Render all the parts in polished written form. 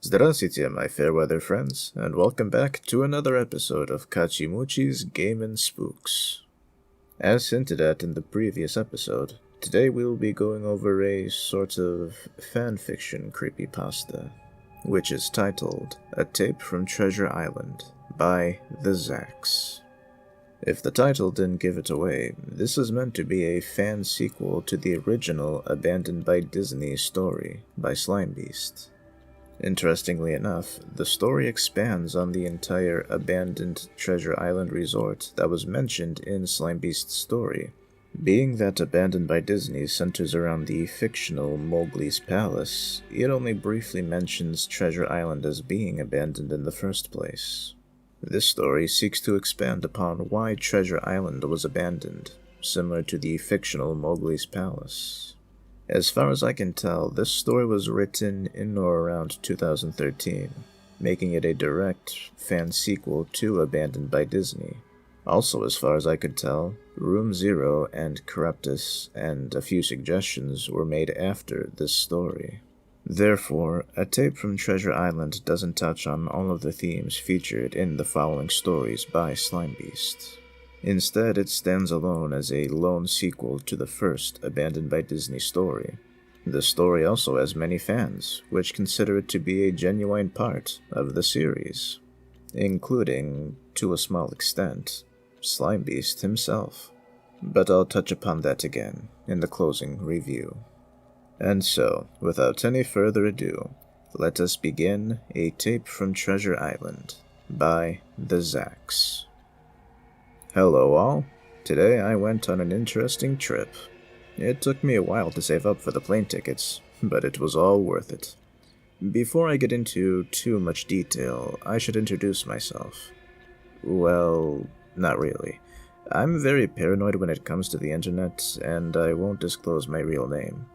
Здравствуйте, my fair weather friends, and welcome back to another episode of Kachimuchi's Game and Spooks. As hinted at in the previous episode, today we will be going over a sort of fanfiction creepypasta, which is titled A Tape from Treasure Island by the Zacks. If the title didn't give it away, this is meant to be a fan sequel to the original Abandoned by Disney story by Slimebeast. Interestingly enough, the story expands on the entire abandoned Treasure Island resort that was mentioned in Slimebeast's story. Being that Abandoned by Disney centers around the fictional Mowgli's Palace, it only briefly mentions Treasure Island as being abandoned in the first place. This story seeks to expand upon why Treasure Island was abandoned, similar to the fictional Mowgli's Palace. As far as I can tell, this story was written in or around 2013, making it a direct fan sequel to Abandoned by Disney. Also, as far as I could tell, Room Zero and Corruptus and a few suggestions were made after this story. Therefore, A Tape from Treasure Island doesn't touch on all of the themes featured in the following stories by Slimebeast. Instead, it stands alone as a lone sequel to the first Abandoned by Disney story. The story also has many fans, which consider it to be a genuine part of the series, including, to a small extent, Slimebeast himself. But I'll touch upon that again in the closing review. And so, without any further ado, let us begin A Tape from Treasure Island by the Zacks. Hello all. Today I went on an interesting trip. It took me a while to save up for the plane tickets, but it was all worth it. Before I get into too much detail, I should introduce myself. Well, not really. I'm very paranoid when it comes to the internet, and I won't disclose my real name.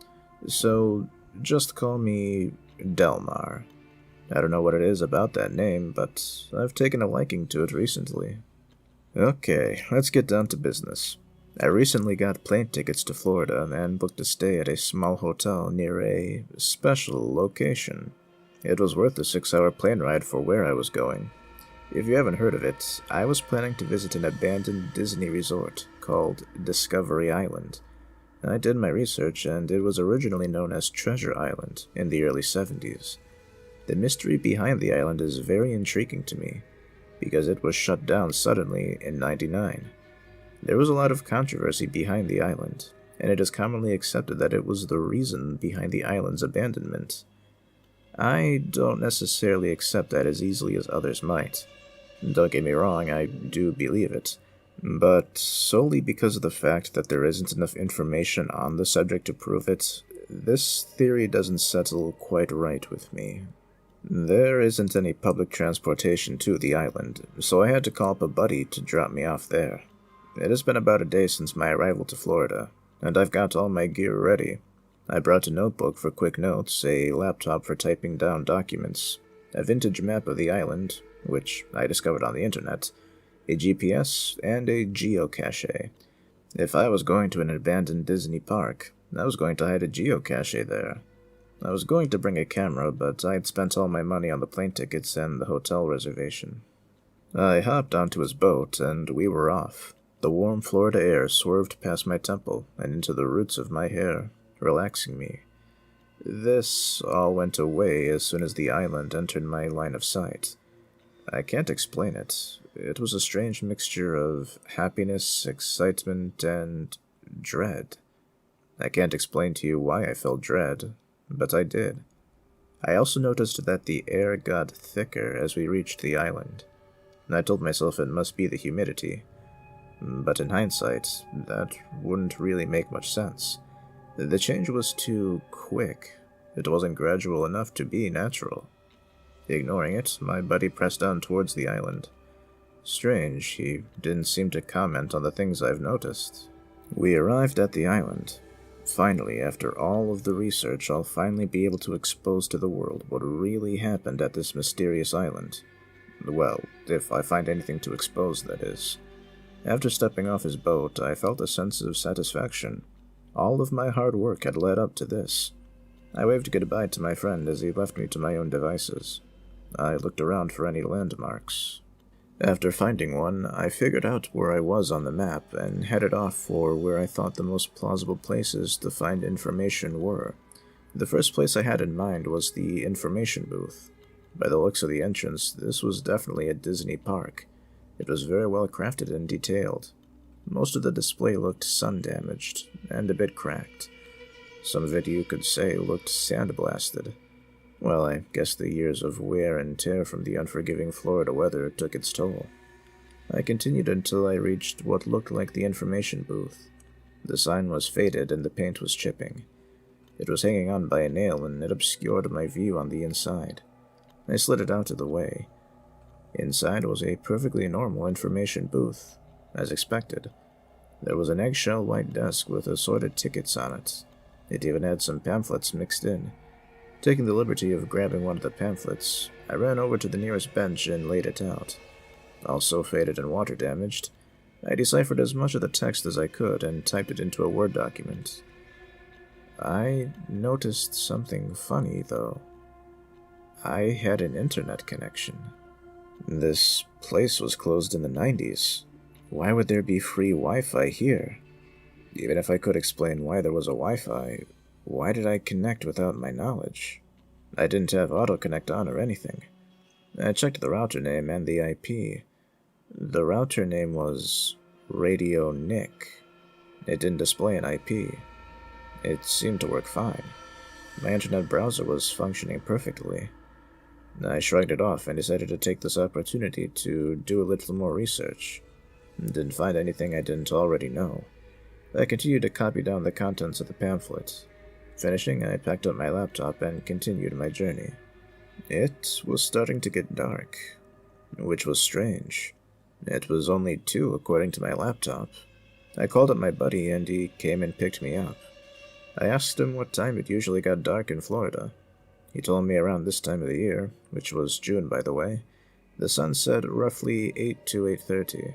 So, just call me Delmar. I don't know what it is about that name, but I've taken a liking to it recently. Okay, let's get down to business. I recently got plane tickets to Florida and booked a stay at a small hotel near a special location. It was worth the 6-hour plane ride for where I was going. If you haven't heard of it, I was planning to visit an abandoned Disney resort called Discovery Island. I did my research, and it was originally known as Treasure Island in the early 70s. The mystery behind the island is very intriguing to me, because it was shut down suddenly in '99. There was a lot of controversy behind the island, and it is commonly accepted that it was the reason behind the island's abandonment. I don't necessarily accept that as easily as others might. Don't get me wrong, I do believe it, but solely because of the fact that there isn't enough information on the subject to prove it, this theory doesn't settle quite right with me. There isn't any public transportation to the island, so I had to call up a buddy to drop me off there. It has been about a day since my arrival to Florida, and I've got all my gear ready. I brought a notebook for quick notes, a laptop for typing down documents, a vintage map of the island, which I discovered on the internet, a GPS, and a geocache. If I was going to an abandoned Disney park, I was going to hide a geocache there. I was going to bring a camera, but I had spent all my money on the plane tickets and the hotel reservation. I hopped onto his boat, and we were off. The warm Florida air swerved past my temple and into the roots of my hair, relaxing me. This all went away as soon as the island entered my line of sight. I can't explain it. It was a strange mixture of happiness, excitement, and dread. I can't explain to you why I felt dread, but I did. I also noticed that the air got thicker as we reached the island. I told myself it must be the humidity, but in hindsight, that wouldn't really make much sense. The change was too quick. It wasn't gradual enough to be natural. Ignoring it, my buddy pressed on towards the island. Strange, he didn't seem to comment on the things I've noticed. We arrived at the island. Finally, after all of the research, I'll finally be able to expose to the world what really happened at this mysterious island. Well, if I find anything to expose, that is. After stepping off his boat, I felt a sense of satisfaction. All of my hard work had led up to this. I waved goodbye to my friend as he left me to my own devices. I looked around for any landmarks. After finding one, I figured out where I was on the map and headed off for where I thought the most plausible places to find information were. The first place I had in mind was the information booth. By the looks of the entrance, this was definitely a Disney park. It was very well crafted and detailed. Most of the display looked sun-damaged and a bit cracked. Some of it, you could say, looked sandblasted. Well, I guess the years of wear and tear from the unforgiving Florida weather took its toll. I continued until I reached what looked like the information booth. The sign was faded and the paint was chipping. It was hanging on by a nail and it obscured my view on the inside. I slid it out of the way. Inside was a perfectly normal information booth, as expected. There was an eggshell white desk with assorted tickets on it. It even had some pamphlets mixed in. Taking the liberty of grabbing one of the pamphlets, I ran over to the nearest bench and laid it out. Also faded and water damaged, I deciphered as much of the text as I could and typed it into a Word document. I noticed something funny, though. I had an internet connection. This place was closed in the 90s. Why would there be free Wi-Fi here? Even if I could explain why there was a Wi-Fi, why did I connect without my knowledge? I didn't have autoconnect on or anything. I checked the router name and the IP. The router name was Radio Nick. It didn't display an IP. It seemed to work fine. My internet browser was functioning perfectly. I shrugged it off and decided to take this opportunity to do a little more research. Didn't find anything I didn't already know. I continued to copy down the contents of the pamphlet. Finishing, I packed up my laptop and continued my journey. It was starting to get dark, which was strange. It was only 2 according to my laptop. I called up my buddy and he came and picked me up. I asked him what time it usually got dark in Florida. He told me around this time of the year, which was June by the way. The sun set roughly 8 to 8:30.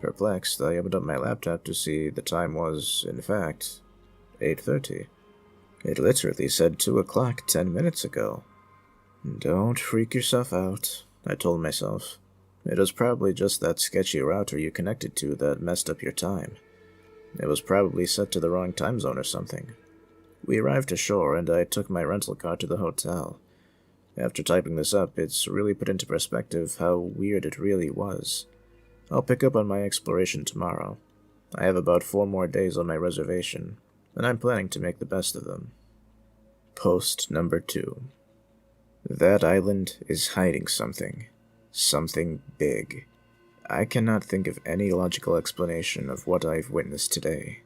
Perplexed, I opened up my laptop to see the time was, in fact, 8:30. It literally said 2 o'clock 10 minutes ago. Don't freak yourself out, I told myself. It was probably just that sketchy router you connected to that messed up your time. It was probably set to the wrong time zone or something. We arrived ashore and I took my rental car to the hotel. After typing this up, it's really put into perspective how weird it really was. I'll pick up on my exploration tomorrow. I have about 4 more days on my reservation, and I'm planning to make the best of them. Post number 2. That island is hiding something. Something big. I cannot think of any logical explanation of what I've witnessed today.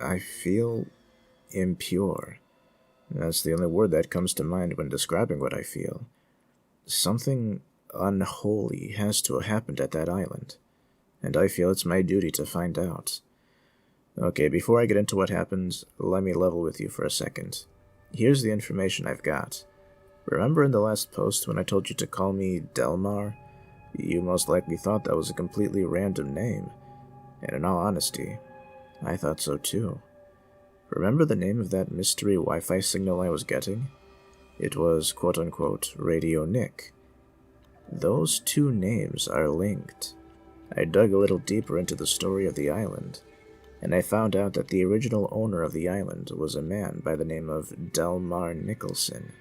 I feel impure. That's the only word that comes to mind when describing what I feel. Something unholy has to have happened at that island, and I feel it's my duty to find out. Okay, before I get into what happened, let me level with you for a second. Here's the information I've got. Remember in the last post when I told you to call me Delmar? You most likely thought that was a completely random name, and in all honesty, I thought so too. Remember the name of that mystery Wi-Fi signal I was getting? It was quote-unquote Radio Nick. Those 2 names are linked. I dug a little deeper into the story of the island, and I found out that the original owner of the island was a man by the name of Delmar Nicholson.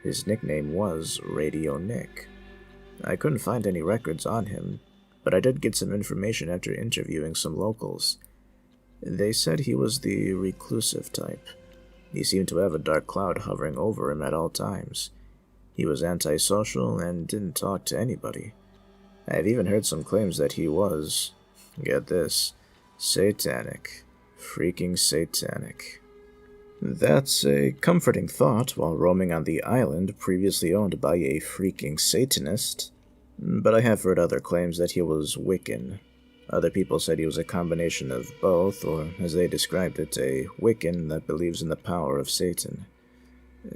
His nickname was Radio Nick. I couldn't find any records on him, but I did get some information after interviewing some locals. They said he was the reclusive type. He seemed to have a dark cloud hovering over him at all times. He was antisocial and didn't talk to anybody. I have even heard some claims that he was, get this, satanic. Freaking satanic. That's a comforting thought while roaming on the island previously owned by a freaking Satanist, but I have heard other claims that he was Wiccan. Other people said he was a combination of both, or as they described it, a Wiccan that believes in the power of Satan.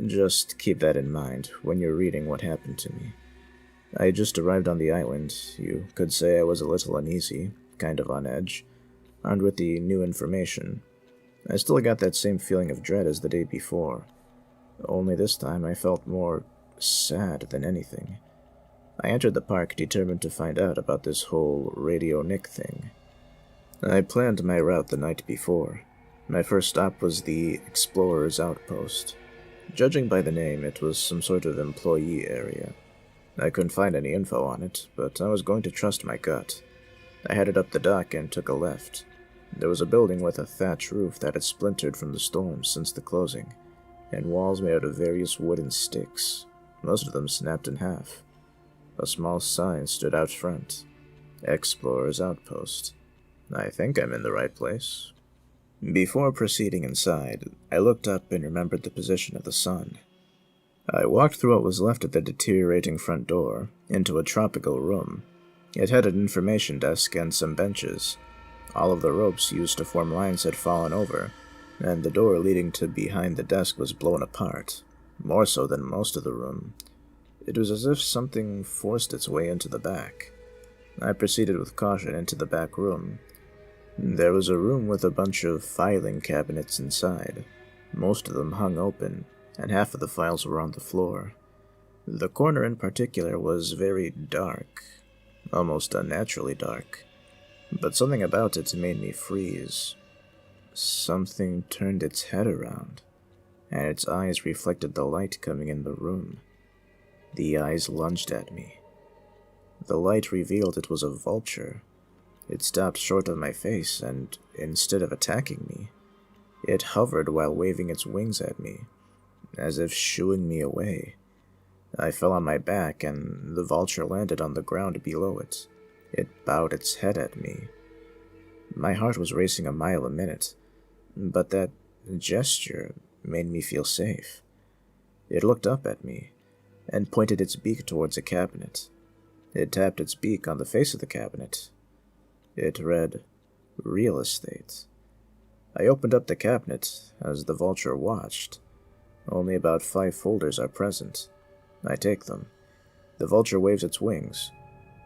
Just keep that in mind when you're reading what happened to me. I just arrived on the island. You could say I was a little uneasy, kind of on edge, armed with the new information. I still got that same feeling of dread as the day before. only this time I felt more sad than anything. I entered the park determined to find out about this whole Radio Nick thing. I planned my route the night before. My first stop was the Explorer's Outpost. Judging by the name, it was some sort of employee area. I couldn't find any info on it, but I was going to trust my gut. I headed up the dock and took a left. There was a building with a thatch roof that had splintered from the storm since the closing, and walls made out of various wooden sticks, most of them snapped in half. A small sign stood out front. Explorer's Outpost. I think I'm in the right place. Before proceeding inside, I looked up and remembered the position of the sun. I walked through what was left of the deteriorating front door, into a tropical room. It had an information desk and some benches. All of the ropes used to form lines had fallen over, and the door leading to behind the desk was blown apart, more so than most of the room. It was as if something forced its way into the back. I proceeded with caution into the back room. There was a room with a bunch of filing cabinets inside. Most of them hung open, and half of the files were on the floor. The corner in particular was very dark, almost unnaturally dark, but something about it made me freeze. Something turned its head around, and its eyes reflected the light coming in the room. The eyes lunged at me. The light revealed it was a vulture. It stopped short of my face, and instead of attacking me, it hovered while waving its wings at me, as if shooing me away. I fell on my back, and the vulture landed on the ground below it. It bowed its head at me. My heart was racing a mile a minute, but that gesture made me feel safe. It looked up at me, and pointed its beak towards a cabinet. It tapped its beak on the face of the cabinet. It read, "Real Estate." I opened up the cabinet as the vulture watched. Only about 5 folders are present. I take them. The vulture waves its wings.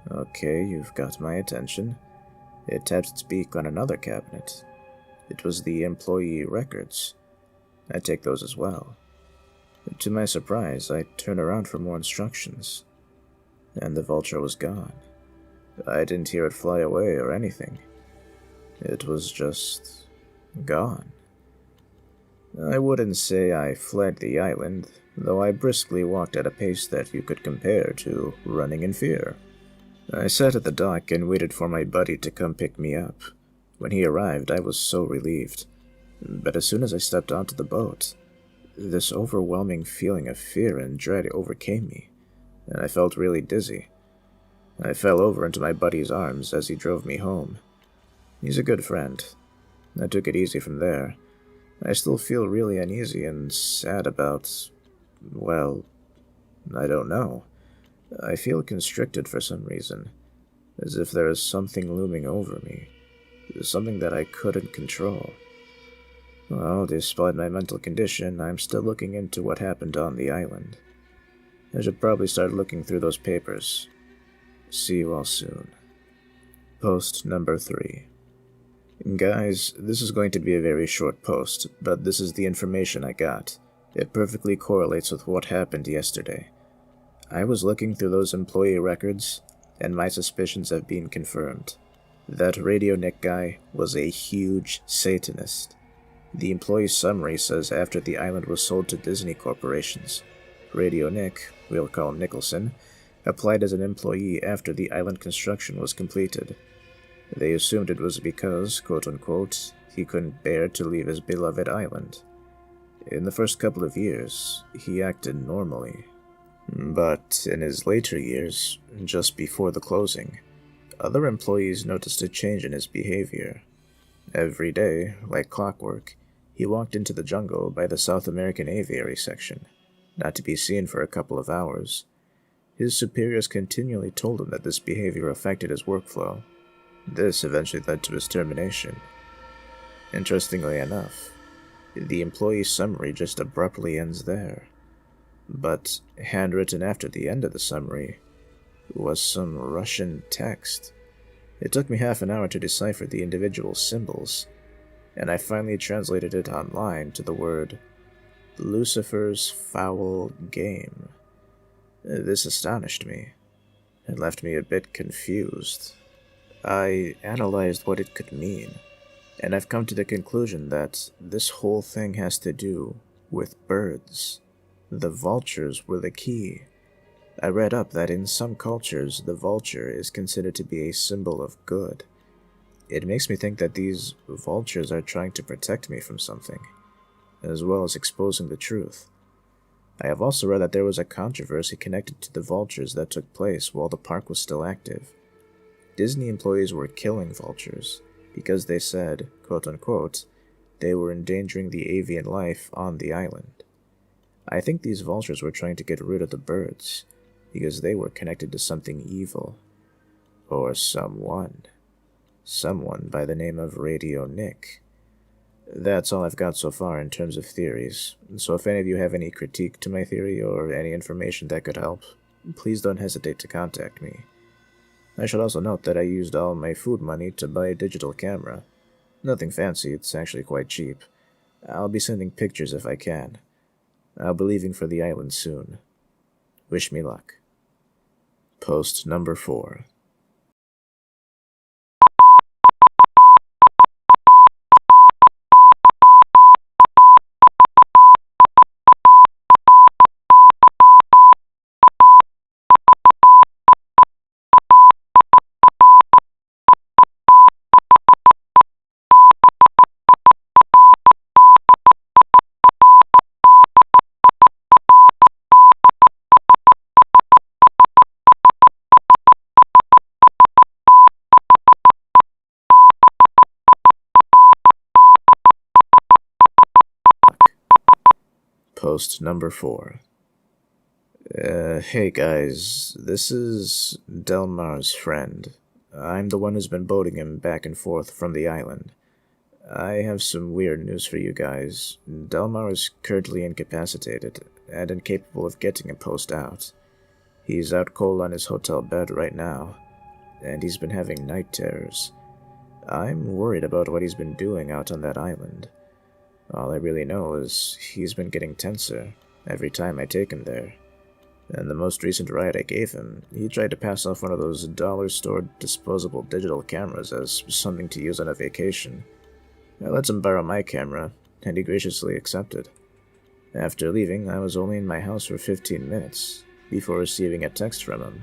Okay, you've got my attention. It taps its beak on another cabinet. It was the employee records. I take those as well. To my surprise, I turn around for more instructions, and the vulture was gone. I didn't hear it fly away or anything. It was just gone. I wouldn't say I fled the island, though I briskly walked at a pace that you could compare to running in fear. I sat at the dock and waited for my buddy to come pick me up. When he arrived, I was so relieved. But as soon as I stepped onto the boat, this overwhelming feeling of fear and dread overcame me, and I felt really dizzy. I fell over into my buddy's arms as he drove me home. He's a good friend. I took it easy from there. I still feel really uneasy and sad about, well, I don't know. I feel constricted for some reason, as if there is something looming over me, something that I couldn't control. Well, despite my mental condition, I'm still looking into what happened on the island. I should probably start looking through those papers. See you all soon. Post number 3. Guys, this is going to be a very short post, but this is the information I got. It perfectly correlates with what happened yesterday. I was looking through those employee records, and my suspicions have been confirmed. That Radio Nick guy was a huge Satanist. The employee summary says after the island was sold to Disney corporations, Radio Nick, we'll call him Nicholson, applied as an employee after the island construction was completed. They assumed it was because, quote-unquote, he couldn't bear to leave his beloved island. In the first couple of years, he acted normally. But in his later years, just before the closing, other employees noticed a change in his behavior. Every day, like clockwork, he walked into the jungle by the South American aviary section, not to be seen for a couple of hours. His superiors continually told him that this behavior affected his workflow. This eventually led to his termination. Interestingly enough, the employee summary just abruptly ends there. But handwritten after the end of the summary was some Russian text. It took me half an hour to decipher the individual symbols, and I finally translated it online to the word Lucifer's Foul Game. This astonished me. It left me a bit confused. I analyzed what it could mean, and I've come to the conclusion that this whole thing has to do with birds. The vultures were the key. I read up that in some cultures, the vulture is considered to be a symbol of good. It makes me think that these vultures are trying to protect me from something, as well as exposing the truth. I have also read that there was a controversy connected to the vultures that took place while the park was still active. Disney employees were killing vultures because they said, quote-unquote, they were endangering the avian life on the island. I think these vultures were trying to get rid of the birds because they were connected to something evil. Or someone. Someone by the name of Radio Nick. That's all I've got so far in terms of theories, so if any of you have any critique to my theory or any information that could help, please don't hesitate to contact me. I should also note that I used all my food money to buy a digital camera. Nothing fancy, it's actually quite cheap. I'll be sending pictures if I can. I'll be leaving for the island soon. Wish me luck. Post number 4. Post number 4. Hey guys, this is Delmar's friend. I'm the one who's been boating him back and forth from the island. I have some weird news for you guys. Delmar is currently incapacitated and incapable of getting a post out. He's out cold on his hotel bed right now, and he's been having night terrors. I'm worried about what he's been doing out on that island. All I really know is he's been getting tenser every time I take him there. And the most recent ride I gave him, he tried to pass off one of those dollar-store disposable digital cameras as something to use on a vacation. I let him borrow my camera, and he graciously accepted. After leaving, I was only in my house for 15 minutes before receiving a text from him.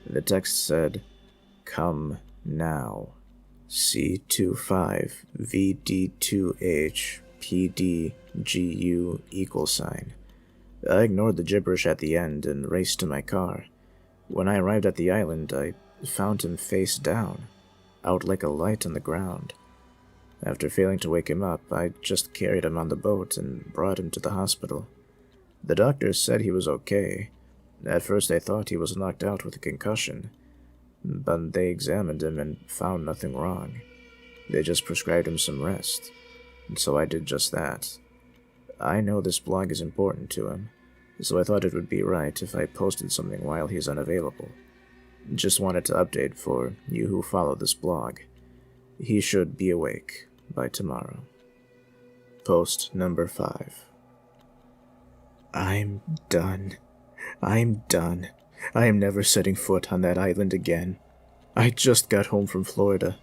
The text said, "Come now. C25VD2H PDGU =." I ignored the gibberish at the end and raced to my car. When I arrived at the island, I found him face down, out like a light on the ground. After failing to wake him up, I just carried him on the boat and brought him to the hospital. The doctors said he was okay. At first I thought he was knocked out with a concussion, but they examined him and found nothing wrong. They just prescribed him some rest. So I did just that. I know this blog is important to him, so I thought it would be right if I posted something while he's unavailable. Just wanted to update for you who follow this blog. He should be awake by tomorrow. Post number 5. I'm done. I'm done. I am never setting foot on that island again. I just got home from Florida.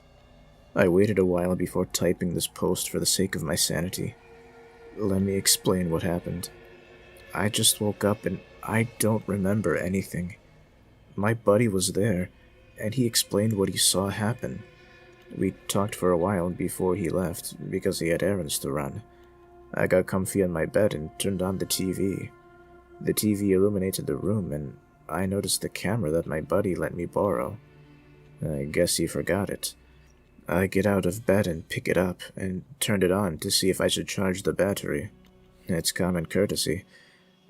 I waited a while before typing this post for the sake of my sanity. Let me explain what happened. I just woke up and I don't remember anything. My buddy was there, and he explained what he saw happen. We talked for a while before he left because he had errands to run. I got comfy on my bed and turned on the TV. The TV illuminated the room, and I noticed the camera that my buddy let me borrow. I guess he forgot it. I get out of bed and pick it up, and turned it on to see if I should charge the battery. It's common courtesy.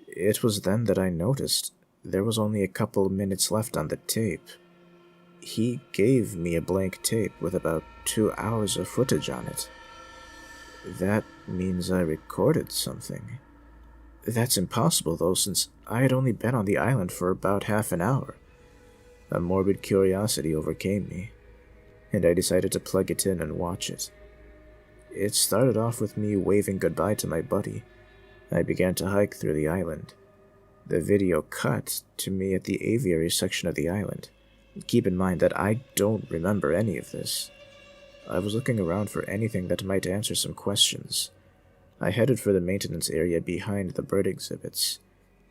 It was then that I noticed there was only a couple minutes left on the tape. He gave me a blank tape with about 2 hours of footage on it. That means I recorded something. That's impossible, though, since I had only been on the island for about half an hour. A morbid curiosity overcame me, and I decided to plug it in and watch it. It started off with me waving goodbye to my buddy. I began to hike through the island. The video cut to me at the aviary section of the island. Keep in mind that I don't remember any of this. I was looking around for anything that might answer some questions. I headed for the maintenance area behind the bird exhibits.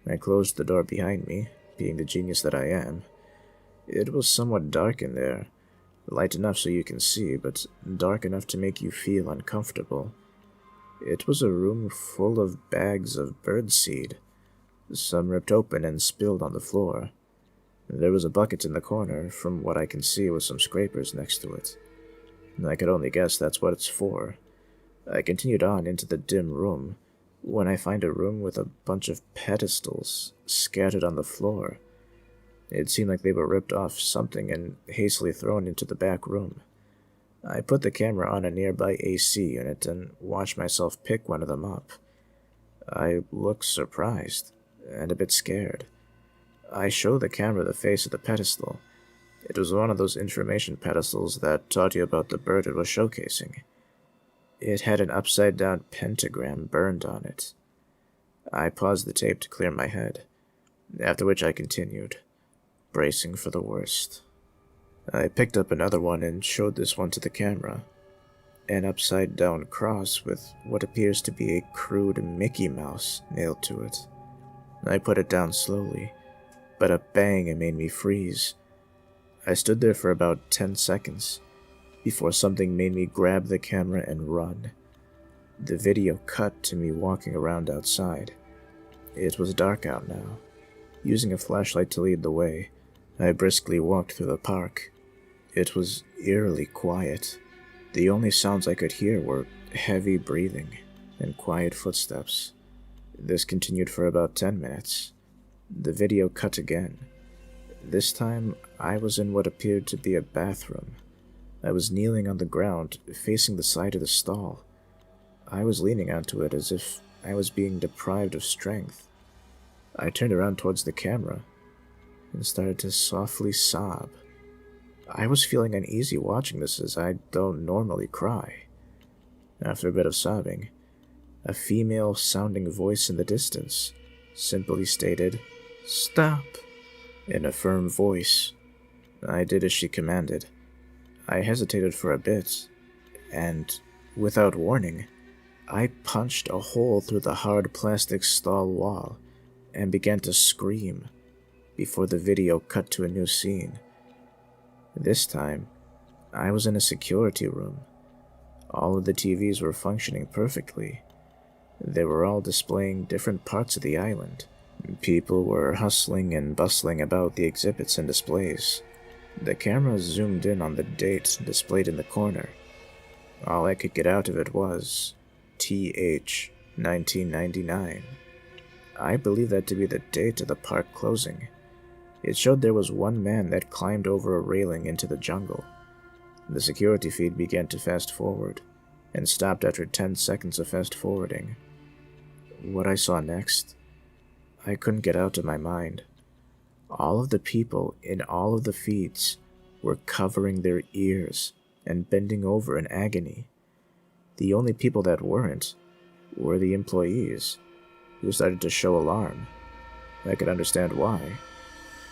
I closed the door behind me, being the genius that I am. It was somewhat dark in there, light enough so you can see, but dark enough to make you feel uncomfortable. It was a room full of bags of birdseed, some ripped open and spilled on the floor. There was a bucket in the corner, from what I can see with some scrapers next to it. I could only guess that's what it's for. I continued on into the dim room, when I find a room with a bunch of pedestals scattered on the floor. It seemed like they were ripped off something and hastily thrown into the back room. I put the camera on a nearby AC unit and watched myself pick one of them up. I looked surprised and a bit scared. I showed the camera the face of the pedestal. It was one of those information pedestals that taught you about the bird it was showcasing. It had an upside-down pentagram burned on it. I paused the tape to clear my head, after which I continued, bracing for the worst. I picked up another one and showed this one to the camera. An upside-down cross with what appears to be a crude Mickey Mouse nailed to it. I put it down slowly, but a bang made me freeze. I stood there for about 10 seconds, before something made me grab the camera and run. The video cut to me walking around outside. It was dark out now. Using a flashlight to lead the way, I briskly walked through the park. It was eerily quiet. The only sounds I could hear were heavy breathing and quiet footsteps. This continued for about 10 minutes. The video cut again. This time, I was in what appeared to be a bathroom. I was kneeling on the ground, facing the side of the stall. I was leaning onto it as if I was being deprived of strength. I turned around towards the camera and started to softly sob. I was feeling uneasy watching this as I don't normally cry. After a bit of sobbing, a female-sounding voice in the distance simply stated, "Stop," in a firm voice. I did as she commanded. I hesitated for a bit, and, without warning, I punched a hole through the hard plastic stall wall and began to scream before the video cut to a new scene. This time, I was in a security room. All of the TVs were functioning perfectly. They were all displaying different parts of the island. People were hustling and bustling about the exhibits and displays. The camera zoomed in on the date displayed in the corner. All I could get out of it was TH 1999. I believe that to be the date of the park closing. It showed there was one man that climbed over a railing into the jungle. The security feed began to fast forward, and stopped after 10 seconds of fast forwarding. What I saw next, I couldn't get out of my mind. All of the people in all of the feeds were covering their ears and bending over in agony. The only people that weren't were the employees, who started to show alarm. I could understand why.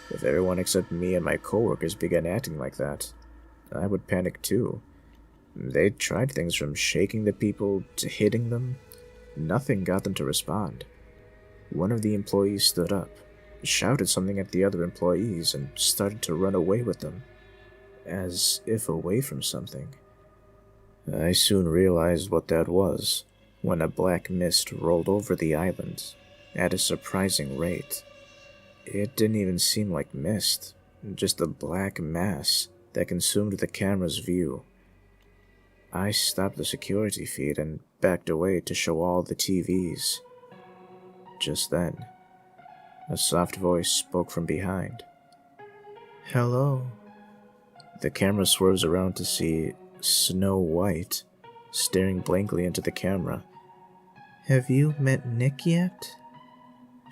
If everyone except me and my coworkers began acting like that, I would panic too. They tried things from shaking the people to hitting them. Nothing got them to respond. One of the employees stood up, shouted something at the other employees, and started to run away with them, as if away from something. I soon realized what that was, when a black mist rolled over the island at a surprising rate. It didn't even seem like mist, just a black mass that consumed the camera's view. I stopped the security feed and backed away to show all the TVs. Just then, a soft voice spoke from behind. "Hello." The camera swerves around to see Snow White staring blankly into the camera. "Have you met Nick yet?"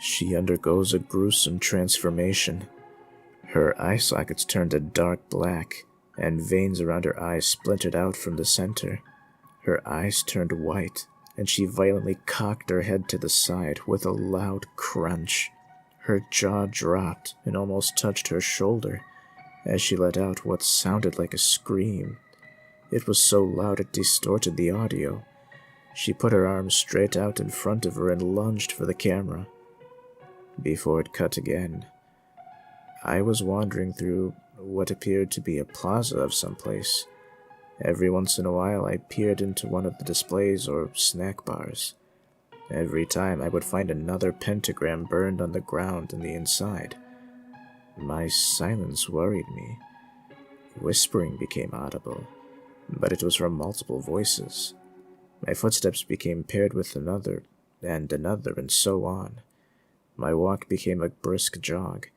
She undergoes a gruesome transformation. Her eye sockets turned a dark black, and veins around her eyes splintered out from the center. Her eyes turned white, and she violently cocked her head to the side with a loud crunch. Her jaw dropped and almost touched her shoulder as she let out what sounded like a scream. It was so loud it distorted the audio. She put her arms straight out in front of her and lunged for the camera. Before it cut again, I was wandering through what appeared to be a plaza of some place. Every once in a while I peered into one of the displays or snack bars. Every time I would find another pentagram burned on the ground in the inside. My silence worried me. Whispering became audible, but it was from multiple voices. My footsteps became paired with another, and so on. My walk became a brisk jog,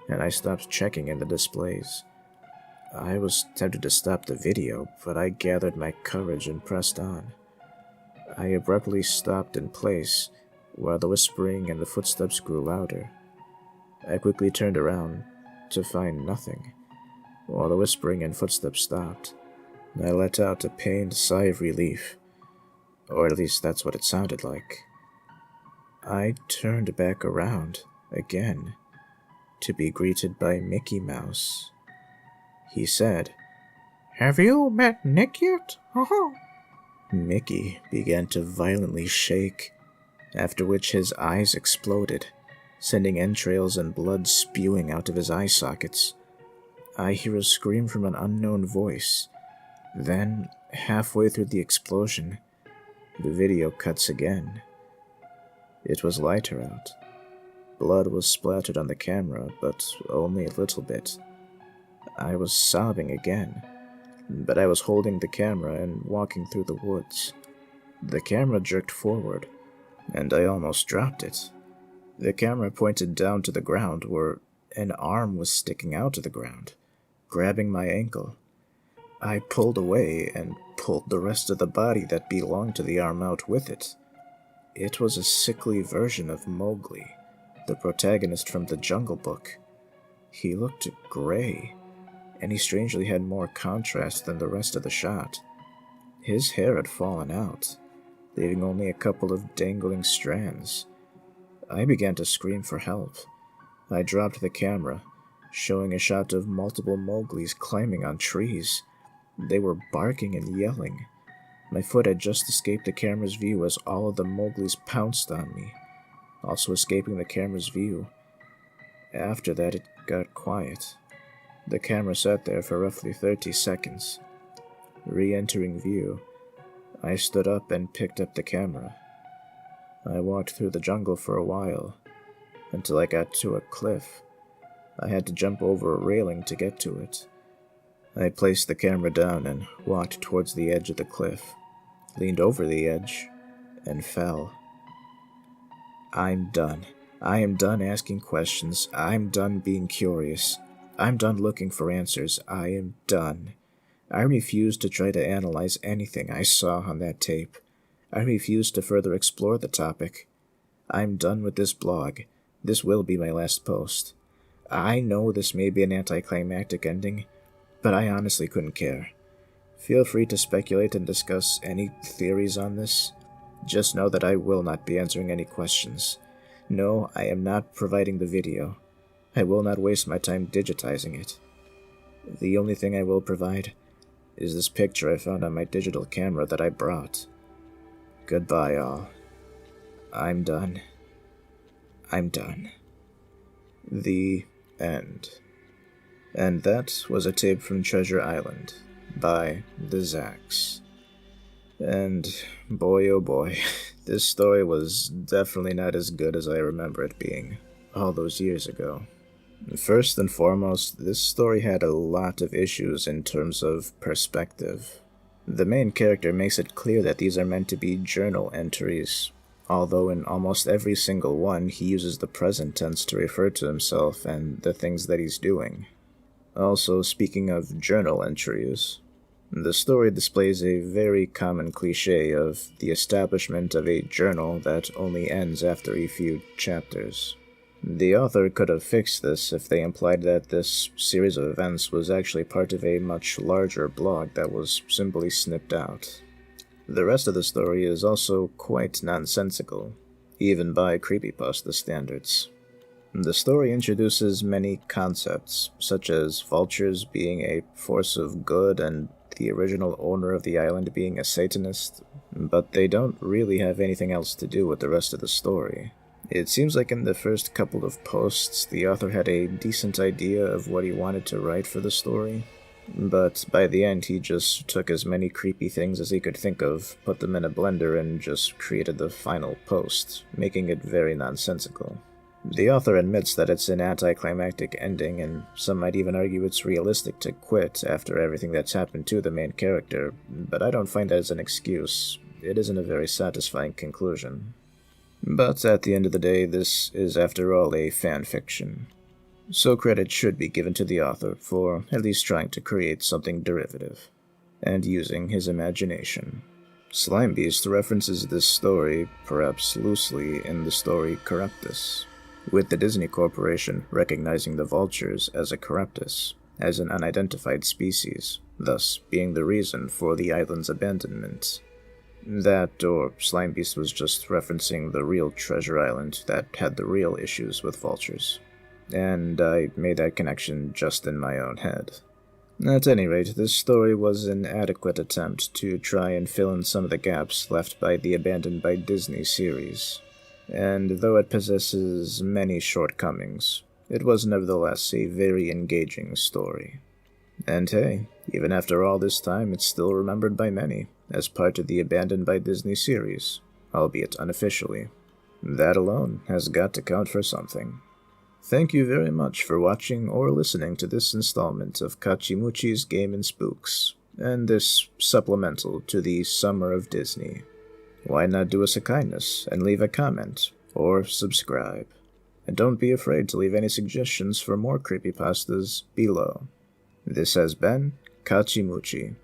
and I stopped checking in the displays. I was tempted to stop the video, but I gathered my courage and pressed on. I abruptly stopped in place, while the whispering and the footsteps grew louder. I quickly turned around to find nothing. While the whispering and footsteps stopped, I let out a pained sigh of relief, or at least that's what it sounded like. I turned back around, again, to be greeted by Mickey Mouse. He said, "Have you met Nick yet? Mickey began to violently shake, after which his eyes exploded, sending entrails and blood spewing out of his eye sockets. I hear a scream from an unknown voice. Then, halfway through the explosion, the video cuts again. It was lighter out. Blood was splattered on the camera, but only a little bit. I was sobbing again, but I was holding the camera and walking through the woods. The camera jerked forward, and I almost dropped it. The camera pointed down to the ground where an arm was sticking out of the ground, grabbing my ankle. I pulled away and pulled the rest of the body that belonged to the arm out with it. It was a sickly version of Mowgli, the protagonist from the Jungle Book. He looked gray, and he strangely had more contrast than the rest of the shot. His hair had fallen out, leaving only a couple of dangling strands. I began to scream for help. I dropped the camera, showing a shot of multiple Mowglis climbing on trees. They were barking and yelling. My foot had just escaped the camera's view as all of the Mowglis pounced on me, also escaping the camera's view. After that, it got quiet. The camera sat there for roughly 30 seconds. Re-entering view, I stood up and picked up the camera. I walked through the jungle for a while, until I got to a cliff. I had to jump over a railing to get to it. I placed the camera down and walked towards the edge of the cliff, leaned over the edge, and fell. I'm done. I am done asking questions. I'm done being curious. I'm done looking for answers. I am done. I refuse to try to analyze anything I saw on that tape. I refuse to further explore the topic. I'm done with this blog. This will be my last post. I know this may be an anticlimactic ending, but I honestly couldn't care. Feel free to speculate and discuss any theories on this. Just know that I will not be answering any questions. No, I am not providing the video. I will not waste my time digitizing it. The only thing I will provide is this picture I found on my digital camera that I brought. Goodbye, all. I'm done. I'm done. The end. And that was a tape from Treasure Island by the Zacks. And boy oh boy, this story was definitely not as good as I remember it being all those years ago. First and foremost, this story had a lot of issues in terms of perspective. The main character makes it clear that these are meant to be journal entries, although in almost every single one he uses the present tense to refer to himself and the things that he's doing. Also, speaking of journal entries, the story displays a very common cliché of the establishment of a journal that only ends after a few chapters. The author could have fixed this if they implied that this series of events was actually part of a much larger blog that was simply snipped out. The rest of the story is also quite nonsensical, even by creepypasta standards. The story introduces many concepts, such as vultures being a force of good and the original owner of the island being a Satanist, but they don't really have anything else to do with the rest of the story. It seems like in the first couple of posts, the author had a decent idea of what he wanted to write for the story, but by the end he just took as many creepy things as he could think of, put them in a blender, and just created the final post, making it very nonsensical. The author admits that it's an anticlimactic ending, and some might even argue it's realistic to quit after everything that's happened to the main character, but I don't find that as an excuse. It isn't a very satisfying conclusion. But at the end of the day, this is after all a fan fiction, so credit should be given to the author for at least trying to create something derivative, and using his imagination. Slime Beast references this story, perhaps loosely, in the story Corruptus, with the Disney Corporation recognizing the vultures as a Corruptus, as an unidentified species, thus being the reason for the island's abandonment. That, or Slime Beast was just referencing the real treasure island that had the real issues with vultures, and I made that connection just in my own head. At any rate, this story was an adequate attempt to try and fill in some of the gaps left by the Abandoned by Disney series, and though it possesses many shortcomings, it was nevertheless a very engaging story. And hey, even after all this time, it's still remembered by many as part of the Abandoned by Disney series, albeit unofficially. That alone has got to count for something. Thank you very much for watching or listening to this installment of Kachimuchi's Game and Spooks, and this supplemental to the Summer of Disney. Why not do us a kindness and leave a comment, or subscribe? And don't be afraid to leave any suggestions for more creepypastas below. This has been Kachimuchi.